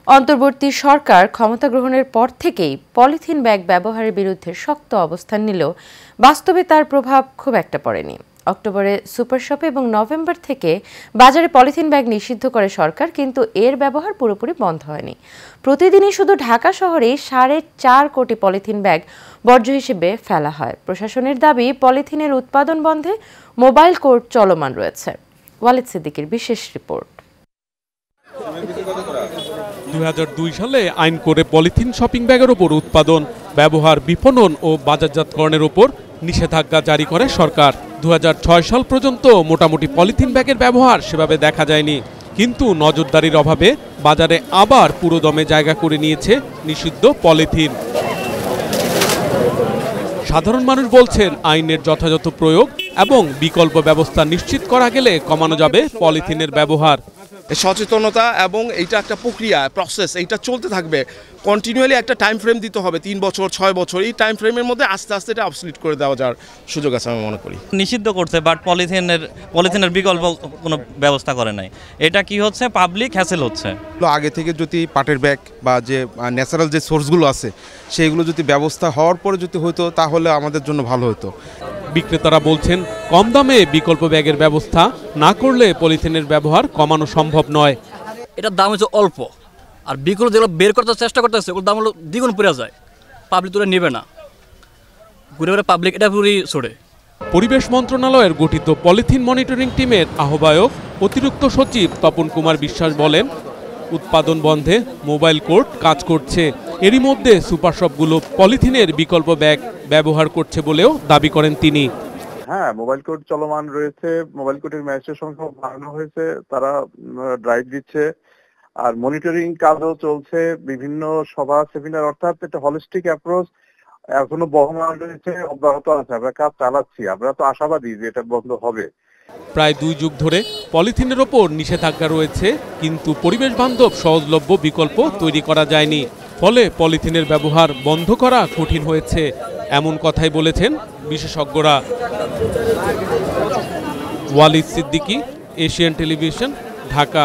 অন্তর্বর্তী সরকার ক্ষমতা গ্রহণের পর থেকেই পলিথিন ব্যাগ ব্যবহারের বিরুদ্ধে শক্ত অবস্থান নিলেও বাস্তবে তার প্রভাব খুব একটা পড়েনি। অক্টোবরে সুপার শপে এবং নভেম্বর থেকে বাজারে পলিথিন ব্যাগ নিষিদ্ধ করে সরকার, কিন্তু এর ব্যবহার পুরোপুরি বন্ধ হয়নি। প্রতিদিনই শুধু ঢাকা শহরে 4.5 কোটি পলিথিন ব্যাগ বর্জ্য হিসেবে ফেলা হয়। প্রশাসনের দাবি, পলিথিনের উৎপাদন বন্ধে মোবাইল কোর্ট চলমান রয়েছে। ওয়ালিদ সিদ্দিকীর বিশেষ রিপোর্ট। 2002 সালে আইন করে পলিথিন শপিং ব্যাগের ওপর উৎপাদন, ব্যবহার, বিপণন ও বাজারজাতকরণের ওপর নিষেধাজ্ঞা জারি করে সরকার। 2006 সাল পর্যন্ত মোটামুটি পলিথিন ব্যাগের ব্যবহার সেভাবে দেখা যায়নি, কিন্তু নজরদারির অভাবে বাজারে আবার পুরোদমে জায়গা করে নিয়েছে নিষিদ্ধ পলিথিন। সাধারণ মানুষ বলছেন, আইনের যথাযথ প্রয়োগ এবং বিকল্প ব্যবস্থা নিশ্চিত করা গেলে কমানো যাবে পলিথিনের ব্যবহার। সচেতনতা এবং এইটা একটা প্রক্রিয়া, প্রসেস, এইটা চলতে থাকবে। কন্টিনিউয়ালি একটা টাইম ফ্রেম দিতে হবে, 3 বছর 6 বছর। এই টাইম ফ্রেমের মধ্যে আস্তে আস্তে এটা অবসলিট করে দেওয়া যাওয়ার সুযোগ আছে আমি মনে করি। নিষিদ্ধ করছে, বাট পলিথিনের বিকল্প কোনো ব্যবস্থা করে নাই। এটা কি হচ্ছে, পাবলিক হ্যাসেল হচ্ছে। আগে থেকে যদি পাটের ব্যাগ বা যে ন্যাচারাল যে সোর্সগুলো আছে সেইগুলো যদি ব্যবস্থা হওয়ার পরে যদি হতো তাহলে আমাদের জন্য ভালো হতো। বিক্রেতারা বলছেন, কম দামে বিকল্প ব্যাগের ব্যবস্থা না করলে পলিথিনের ব্যবহার কমানো সম্ভব নয়। এটার দাম হচ্ছে অল্প, আর বিকল্প যেগুলো বের করতে চেষ্টা করতেছে ওর দাম হলো দ্বিগুণ পড়ে যায়। পাবলিক তো নেবে না, ঘুরে ঘুরে পাবলিক এটা পুরোই ছড়ে। পরিবেশ মন্ত্রণালয়ের গঠিত পলিথিন মনিটরিং টিমের আহ্বায়ক অতিরিক্ত সচিব তপন কুমার বিশ্বাস বলেন, উৎপাদন বন্ধে মোবাইল কোর্ট কাজ করছে। এরই মধ্যে সুপার শপগুলো পলিথিনের বিকল্প ব্যাগ ব্যবহার করছে বলেও দাবি করেন তিনি। হ্যাঁ, মোবাইল কোর্ট চলমান রয়েছে, মোবাইল কোর্টের ম্যাচের সংখ্যা বাড়ানো হয়েছে, তারা ড্রাইভ দিচ্ছে, আর মনিটরিং কাজও চলছে। বিভিন্ন সভা সেমিনার, অর্থাৎ একটা হলিস্টিক অ্যাপ্রোচ এখনো বহমান রয়েছে, অব্যাহত আছে। আমরা কাজ চালাচ্ছি, আমরা তো আশাবাদী যে এটা বন্ধ হবে। প্রায় 2 যুগ ধরে পলিথিনের ওপর নিষেধাজ্ঞা রয়েছে, কিন্তু পরিবেশ বান্ধব সহজলভ্য বিকল্প তৈরি করা যায়নি। ফলে পলিথিনের ব্যবহার বন্ধ করা কঠিন হয়েছে, এমন কথাই বলেছেন বিশেষজ্ঞরা। Walid Siddiqui, Asian television, Dhaka.